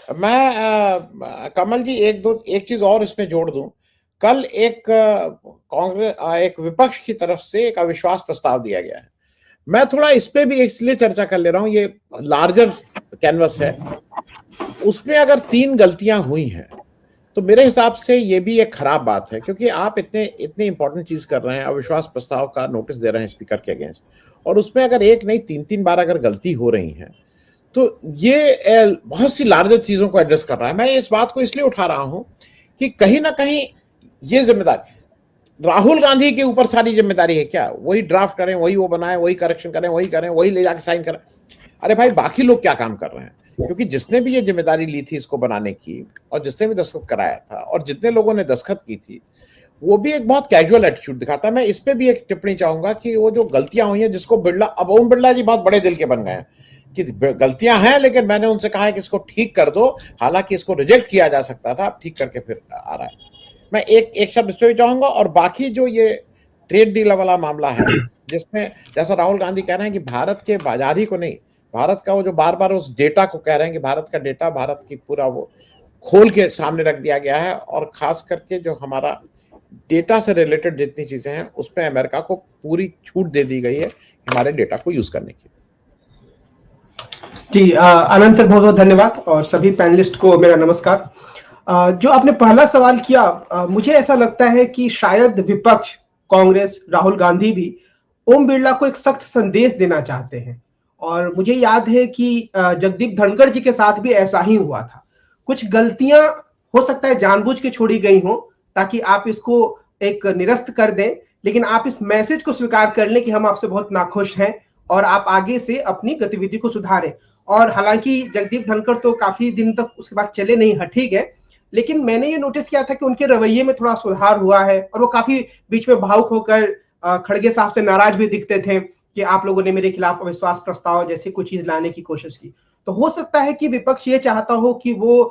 मैं कमल जी एक चीज और इसमें जोड़ दूं। कल एक विपक्ष की तरफ से एक अविश्वास प्रस्ताव दिया गया है। मैं थोड़ा इस पे भी इसलिए चर्चा कर ले रहा हूं, ये लार्जर कैनवस है। उसमें अगर 3 गलतियां हुई हैं तो मेरे हिसाब से ये भी एक खराब बात है, क्योंकि आप इतने इतने इंपॉर्टेंट चीज कर रहे हैं, अविश्वास प्रस्ताव का नोटिस दे रहे हैं स्पीकर के अगेंस्ट, और उसमें अगर एक नहीं 3 बार अगर गलती हो रही है तो ये बहुत सी लार्जर चीजों को एड्रेस कर रहा है। मैं इस बात को इसलिए उठा रहा हूं कि कहीं ना कहीं ये जिम्मेदारी राहुल गांधी के ऊपर सारी जिम्मेदारी है क्या? वही ड्राफ्ट करें, वही वो बनाए, वही करेक्शन करें, वही करें, वही ले जाके साइन करें। अरे भाई, बाकी लोग क्या काम कर रहे हैं? क्योंकि जिसने भी ये जिम्मेदारी ली थी इसको बनाने की, और जिसने भी दस्तखत कराया था, और जितने लोगों ने दस्तखत की थी, वो भी एक बहुत कैजुअल एटीट्यूड दिखाता है। मैं इस पे भी एक टिप्पणी चाहूंगा कि वो जो गलतियां हुई हैं, जिसको अब ओम बिरला जी बहुत बड़े दिल के बन गए हैं कि गलतियां हैं, लेकिन मैंने उनसे कहा है कि इसको ठीक कर दो, हालांकि इसको रिजेक्ट किया जा सकता था, अब ठीक करके फिर आ रहा है। मैं एक शब्द इस पे भी चाहूंगा। और बाकी जो ये ट्रेड डील वाला मामला है, जिसमें जैसा राहुल गांधी कह रहे हैं कि भारत के बाजारी को नहीं, भारत का वो जो बार बार उस डेटा को कह रहे हैं कि भारत का डेटा, भारत की पूरा वो खोल के सामने रख दिया गया है, और खास करके जो हमारा डेटा से रिलेटेड जितनी चीजें हैं उसमें अमेरिका को पूरी छूट दे दी गई है हमारे डेटा को यूज करने की। जी आनंद सर, बहुत बहुत धन्यवाद, और सभी पैनलिस्ट को मेरा नमस्कार। जो आपने पहला सवाल किया, मुझे ऐसा लगता है कि शायद विपक्ष, कांग्रेस, राहुल गांधी भी ओम बिरला को एक सख्त संदेश देना चाहते हैं। और मुझे याद है कि जगदीप धनखड़ जी के साथ भी ऐसा ही हुआ था। कुछ गलतियां हो सकता है जानबूझ के छोड़ी गई हो ताकि आप इसको एक निरस्त कर दें, लेकिन आप इस मैसेज को स्वीकार कर लें कि हम आपसे बहुत नाखुश हैं और आप आगे से अपनी गतिविधि को सुधारें। और हालांकि जगदीप धनखड़ तो काफी दिन तक उसके बाद चले नहीं, हटी गए, लेकिन मैंने ये नोटिस किया था कि उनके रवैये में थोड़ा सुधार हुआ है, और वो काफी बीच में भावुक होकर खड़गे साहब से नाराज भी दिखते थे कि आप लोगों ने मेरे खिलाफ अविश्वास प्रस्ताव जैसी कुछ चीज लाने की कोशिश की। तो हो सकता है कि विपक्ष ये चाहता हो कि वो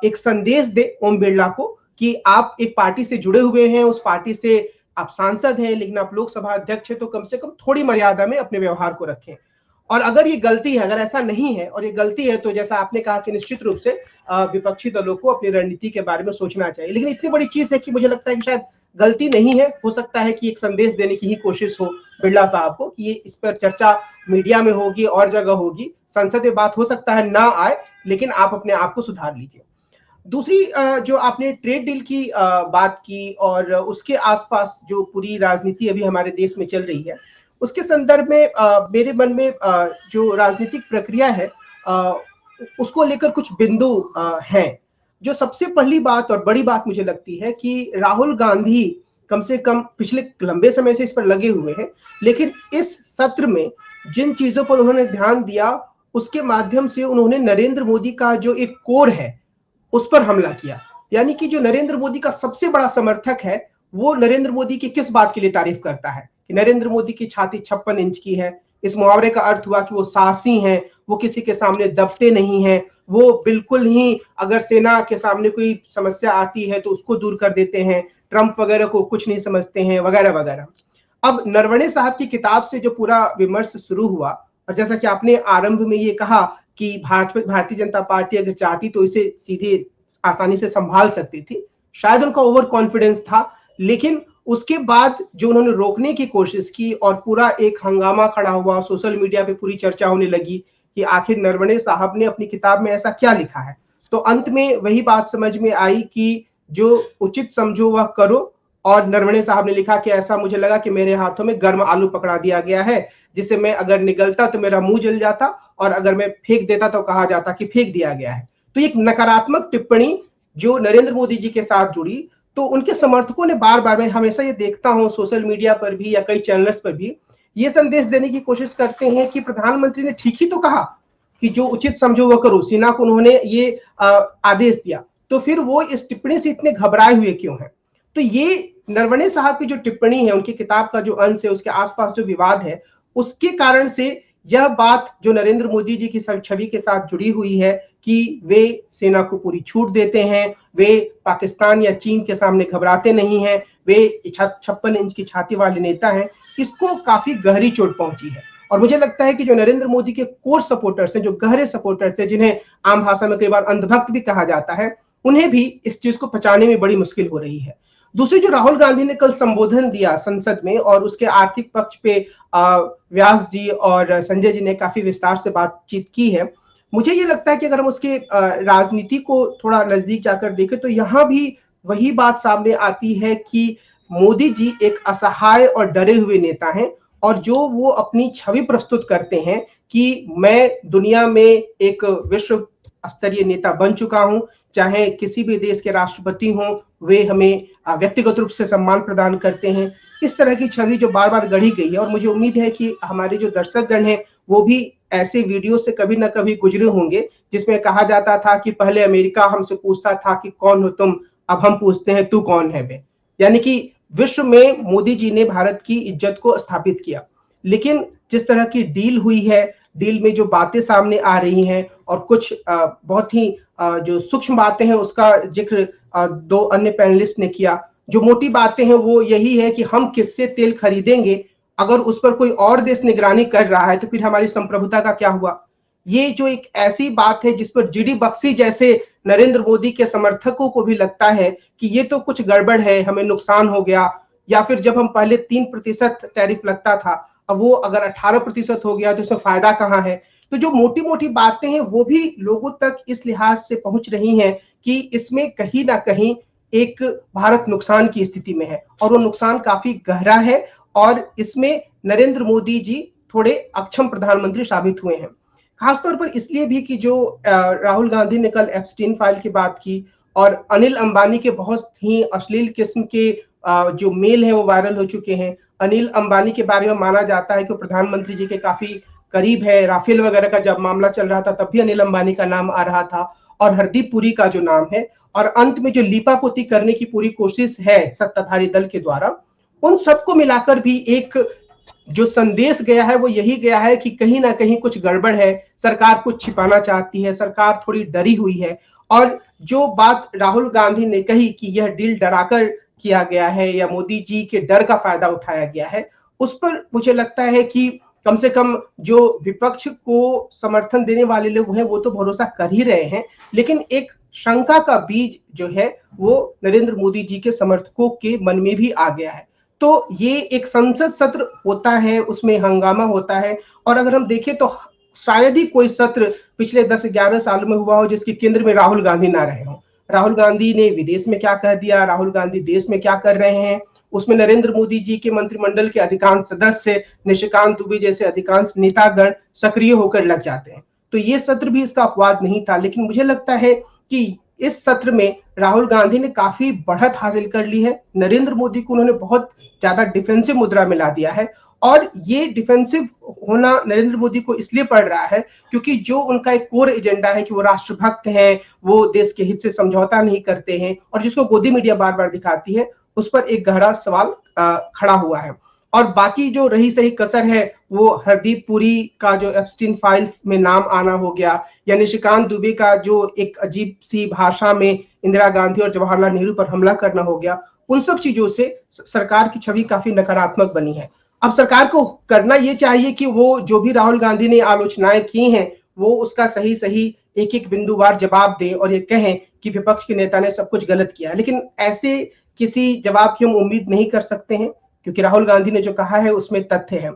एक संदेश दे ओम बिरला को कि आप एक पार्टी से जुड़े हुए हैं, उस पार्टी से आप सांसद हैं, लेकिन आप लोकसभा अध्यक्ष हैं, तो कम से कम थोड़ी मर्यादा में अपने व्यवहार को रखें। और अगर ये गलती है, अगर ऐसा नहीं है और ये गलती है, तो जैसा आपने कहा कि निश्चित रूप से विपक्षी दलों को अपनी रणनीति के बारे में सोचना चाहिए। लेकिन इतनी बड़ी चीज है कि मुझे लगता है कि शायद गलती नहीं है, हो सकता है कि एक संदेश देने की ही कोशिश हो बिरला साहब को कि ये इस पर चर्चा मीडिया में होगी और जगह होगी, संसद में बात हो सकता है ना आए, लेकिन आप अपने आप को सुधार लीजिए। दूसरी जो आपने ट्रेड डील की बात की और उसके आसपास जो पूरी राजनीति अभी हमारे देश में चल रही है, उसके संदर्भ में मेरे मन में जो राजनीतिक प्रक्रिया है उसको लेकर कुछ बिंदु हैं। जो सबसे पहली बात और बड़ी बात मुझे लगती है कि राहुल गांधी कम से कम पिछले लंबे समय से इस पर लगे हुए हैं, लेकिन इस सत्र में जिन चीजों पर उन्होंने ध्यान दिया उसके माध्यम से उन्होंने नरेंद्र मोदी का जो एक कोर है उस पर हमला किया। यानी कि जो नरेंद्र मोदी का सबसे बड़ा समर्थक है वो नरेंद्र मोदी की किस बात के लिए तारीफ करता है कि नरेंद्र मोदी की छाती 56 इंच की है। इस मुहावरे का अर्थ हुआ कि वो साहसी हैं, वो किसी के सामने दबते नहीं हैं, वो बिल्कुल ही अगर सेना के सामने कोई समस्या आती है तो उसको दूर कर देते हैं, ट्रंप वगैरह को कुछ नहीं समझते हैं, वगैरह वगैरह। अब नरवणे साहब की किताब से जो पूरा विमर्श शुरू हुआ, और जैसा कि आपने आरंभ में ये कहा कि भारतीय जनता पार्टी अगर चाहती तो इसे सीधे आसानी से संभाल सकती थी, शायद उनका ओवर कॉन्फिडेंस था। लेकिन उसके बाद जो उन्होंने रोकने की कोशिश की और पूरा एक हंगामा खड़ा हुआ, सोशल मीडिया पे पूरी चर्चा होने लगी कि आखिर नरवणे साहब ने अपनी किताब में ऐसा क्या लिखा है। तो अंत में वही बात समझ में आई कि जो उचित समझो वह करो, और नरवणे साहब ने लिखा कि ऐसा मुझे लगा कि मेरे हाथों में गर्म आलू पकड़ा दिया गया है, जिसे मैं अगर निगलता तो मेरा मुंह जल जाता, और अगर मैं फेंक देता तो कहा जाता कि फेंक दिया गया है। तो एक नकारात्मक टिप्पणी जो नरेंद्र मोदी जी के साथ जुड़ी, तो उनके समर्थकों ने बार बार, मैं हमेशा ये देखता हूं सोशल मीडिया पर भी या कई चैनल्स पर भी, ये संदेश देने की कोशिश करते हैं कि प्रधानमंत्री ने ठीक ही तो कहा कि जो उचित समझो वो करो, सेना को उन्होंने ये आदेश दिया, तो फिर वो इस टिप्पणी से इतने घबराए हुए क्यों हैं। तो ये नरवणे साहब की जो टिप्पणी है, उनकी किताब का जो अंश है, उसके आसपास जो विवाद है, उसके कारण से यह बात जो नरेंद्र मोदी जी की छवि के साथ जुड़ी हुई है कि वे सेना को पूरी छूट देते हैं, वे पाकिस्तान या चीन के सामने घबराते नहीं हैं, वे 56 इंच की छाती वाले नेता हैं, इसको काफी गहरी चोट पहुंची है। और मुझे लगता है कि जो नरेंद्र मोदी के कोर सपोर्टर्स हैं, जो गहरे सपोर्टर्स हैं, जिन्हें आम भाषा में कई बार अंधभक्त भी कहा जाता है, उन्हें भी इस चीज को पचाने में बड़ी मुश्किल हो रही है। दूसरी, जो राहुल गांधी ने कल संबोधन दिया संसद में और उसके आर्थिक पक्ष पे व्यास जी और संजय जी ने काफी विस्तार से बातचीत की है। मुझे ये लगता है कि अगर हम उसके राजनीति को थोड़ा नजदीक जाकर देखें तो यहाँ भी वही बात सामने आती है कि मोदी जी एक असहाय और डरे हुए नेता हैं, और जो वो अपनी छवि प्रस्तुत करते हैं कि मैं दुनिया में एक विश्व स्तरीय नेता बन चुका हूं, चाहे किसी भी देश के राष्ट्रपति हों, वे हमें व्यक्तिगत रूप से सम्मान प्रदान करते हैं, इस तरह की छवि जो बार बार गढ़ी गई है। और मुझे उम्मीद है कि हमारे जो दर्शकगण हैं वो भी ऐसे वीडियो से कभी ना कभी गुजरे होंगे जिसमें कहा जाता था कि पहले अमेरिका हमसे पूछता था कि कौन हो तुम, अब हम पूछते हैं तू कौन है बे। यानी कि विश्व में मोदी जी ने भारत की इज्जत को स्थापित किया। लेकिन जिस तरह की डील हुई है, डील में जो बातें सामने आ रही हैं और कुछ बहुत ही जो सूक्ष्म बातें हैं उसका जिक्र दो अन्य पैनलिस्ट ने किया। जो मोटी बातें हैं वो यही है कि हम किससे तेल खरीदेंगे, अगर उस पर कोई और देश निगरानी कर रहा है तो फिर हमारी संप्रभुता का क्या हुआ। ये जो एक ऐसी बात है जिस पर जीडी बख्शी जैसे नरेंद्र मोदी के समर्थकों को भी लगता है कि ये तो कुछ गड़बड़ है, हमें नुकसान हो गया, या फिर जब हम पहले 3% टैरिफ लगता था अब वो अगर 18% हो गया तो इसमें फायदा कहाँ है। तो जो मोटी मोटी बातें हैं वो भी लोगों तक इस लिहाज से पहुंच रही हैं कि इसमें कहीं ना कहीं एक भारत नुकसान की स्थिति में है, और वो नुकसान काफी गहरा है, और इसमें नरेंद्र मोदी जी थोड़े अक्षम प्रधानमंत्री साबित हुए हैं। खासतौर पर इसलिए भी कि जो राहुल गांधी ने कल एप्स्टीन फाइल की बात की और अनिल अंबानी के बहुत ही अश्लील किस्म के जो मेल हैं वो वायरल हो चुके हैं। अनिल अंबानी के बारे में माना जाता है कि प्रधानमंत्री जी के काफी करीब है। राफेल वगैरह का जब मामला चल रहा था तब भी अनिल अंबानी का नाम आ रहा था, और हरदीप पुरी का जो नाम है, और अंत में जो लीपापोती करने की पूरी कोशिश है सत्ताधारी दल के द्वारा, उन सबको मिलाकर भी एक जो संदेश गया है वो यही गया है कि कहीं ना कहीं कुछ गड़बड़ है, सरकार कुछ छिपाना चाहती है, सरकार थोड़ी डरी हुई है। और जो बात राहुल गांधी ने कही कि यह डील डराकर किया गया है या मोदी जी के डर का फायदा उठाया गया है, उस पर मुझे लगता है कि कम से कम जो विपक्ष को समर्थन देने वाले लोग हैं वो तो भरोसा कर ही रहे हैं, लेकिन एक शंका का बीज जो है वो नरेंद्र मोदी जी के समर्थकों के मन में भी आ गया है। तो ये एक संसद सत्र होता है, उसमें हंगामा होता है, और अगर हम देखें तो शायद ही कोई सत्र पिछले 10-11 साल में हुआ हो जिसके केंद्र में राहुल गांधी ना रहे हो। राहुल गांधी ने विदेश में क्या कह दिया, राहुल गांधी देश में क्या कर रहे हैं, उसमें नरेंद्र मोदी जी के मंत्रिमंडल के अधिकांश सदस्य, निशिकांत दुबे जैसे अधिकांश नेतागण सक्रिय होकर लग जाते हैं। तो ये सत्र भी इसका अपवाद नहीं था, लेकिन मुझे लगता है कि इस सत्र में राहुल गांधी ने काफी बढ़त हासिल कर ली है। नरेंद्र मोदी को उन्होंने बहुत ज्यादा डिफेंसिव मुद्रा में ला दिया है, और ये डिफेंसिव होना नरेंद्र मोदी को इसलिए पड़ रहा है क्योंकि जो उनका एक कोर एजेंडा है कि वो राष्ट्रभक्त हैं, वो देश के हित से समझौता नहीं करते हैं, और जिसको गोदी मीडिया बार बार दिखाती है, उस पर एक गहरा सवाल खड़ा हुआ है। और बाकी जो रही सही कसर है वो हरदीप पुरी का जो एप्स्टीन फाइल्स में नाम आना हो गया, या निशिकांत दुबे का जो एक अजीब सी भाषा में इंदिरा गांधी और जवाहरलाल नेहरू पर हमला करना हो गया, उन सब चीजों से सरकार की छवि काफी नकारात्मक बनी है। अब सरकार को करना ये चाहिए कि वो जो भी राहुल गांधी ने आलोचनाएं की हैं वो उसका सही सही एक एक बिंदुवार जवाब दे और ये कहें कि विपक्ष के नेता ने सब कुछ गलत किया। लेकिन ऐसे किसी जवाब की हम उम्मीद नहीं कर सकते हैं क्योंकि राहुल गांधी ने जो कहा है उसमें तथ्य है।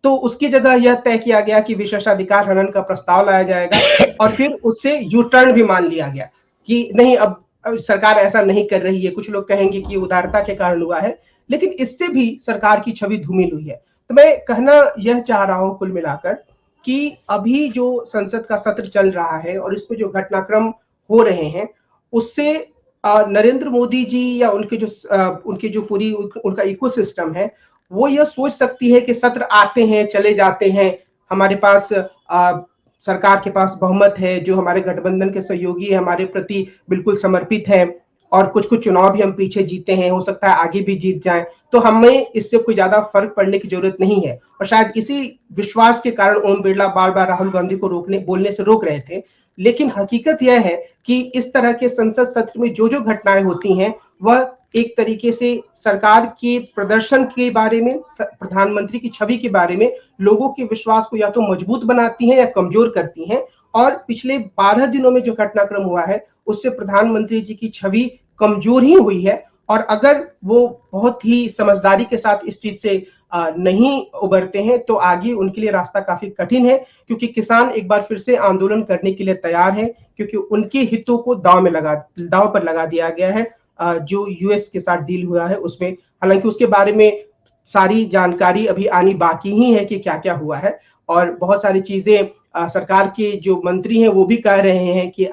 तो उसकी जगह यह तय किया गया कि विशेषाधिकार हनन का प्रस्ताव लाया जाएगा, और फिर उससे यू टर्न भी मान लिया गया कि नहीं, अब सरकार ऐसा नहीं कर रही है। कुछ लोग कहेंगे कि उदारता के कारण हुआ है, लेकिन इससे भी सरकार की छवि धूमिल हुई है। तो मैं कहना यह चाह रहा हूं कुल मिलाकर कि अभी जो संसद का सत्र चल रहा है और इसमें जो घटनाक्रम हो रहे हैं उससे नरेंद्र मोदी जी या उनके जो पूरी उनका इकोसिस्टम है वो यह सोच सकती है कि सत्र आते हैं चले जाते हैं, हमारे पास सरकार के पास बहुमत है, जो हमारे गठबंधन के सहयोगी हमारे प्रति बिल्कुल समर्पित है, और कुछ कुछ चुनाव भी हम पीछे जीते हैं, हो सकता है आगे भी जीत जाएं, तो हमें इससे कोई ज्यादा फर्क पड़ने की जरूरत नहीं है। और शायद इसी विश्वास के कारण ओम बिरला बार बार राहुल गांधी को बोलने से रोक रहे थे। लेकिन हकीकत यह है कि इस तरह के संसद सत्र में जो जो घटनाएं होती हैं वह एक तरीके से सरकार के प्रदर्शन के बारे में, प्रधानमंत्री की छवि के बारे में लोगों के विश्वास को या तो मजबूत बनाती हैं या कमजोर करती हैं। और पिछले 12 दिनों में जो घटनाक्रम हुआ है उससे प्रधानमंत्री जी की छवि कमजोर ही हुई है। और अगर वो बहुत ही समझदारी के साथ इस चीज से नहीं उबरते हैं तो आगे उनके लिए रास्ता काफी कठिन है, क्योंकि किसान एक बार फिर से आंदोलन करने के लिए तैयार हैं, क्योंकि उनके हितों को दांव पर लगा दिया गया है जो यूएस के साथ डील हुआ है उसमें। हालांकि उसके बारे में सारी जानकारी अभी आनी बाकी ही है कि क्या क्या हुआ है, और बहुत सारी चीजें सरकार के जो मंत्री हैं वो भी कह रहे हैं कि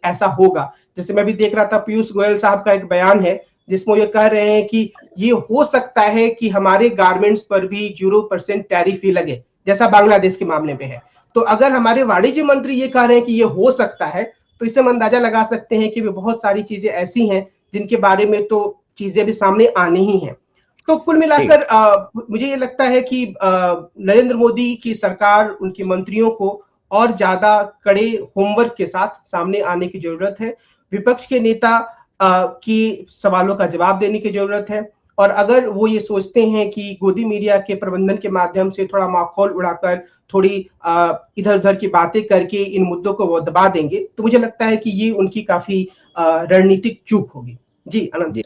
ऐसा होगा। जैसे मैं भी देख रहा था, पीयूष गोयल साहब का एक बयान है जिसमें ये कह रहे हैं कि ये हो सकता है कि हमारे गारमेंट्स पर भी 0% टैरिफ ही लगे, जैसा बांग्लादेश के मामले में है। तो अगर हमारे वाणिज्य मंत्री ये कह रहे हैं कि ये हो सकता है, तो इससे हम अंदाजा लगा सकते हैं कि बहुत सारी चीजें ऐसी हैं जिनके बारे में तो चीजें भी सामने आनी ही हैं। तो कुल मिलाकर मुझे ये लगता है कि नरेंद्र मोदी की सरकार, उनके मंत्रियों को और ज्यादा कड़े होमवर्क के साथ सामने आने की जरूरत है। विपक्ष के नेता की सवालों का जवाब देने की जरूरत है। और अगर वो ये सोचते हैं कि गोदी मीडिया के प्रबंधन के माध्यम से थोड़ा माहौल उड़ाकर, थोड़ी इधर उधर की बातें करके इन मुद्दों को वो दबा देंगे, तो मुझे लगता है कि ये उनकी काफी रणनीतिक चूक होगी। जी अनंत।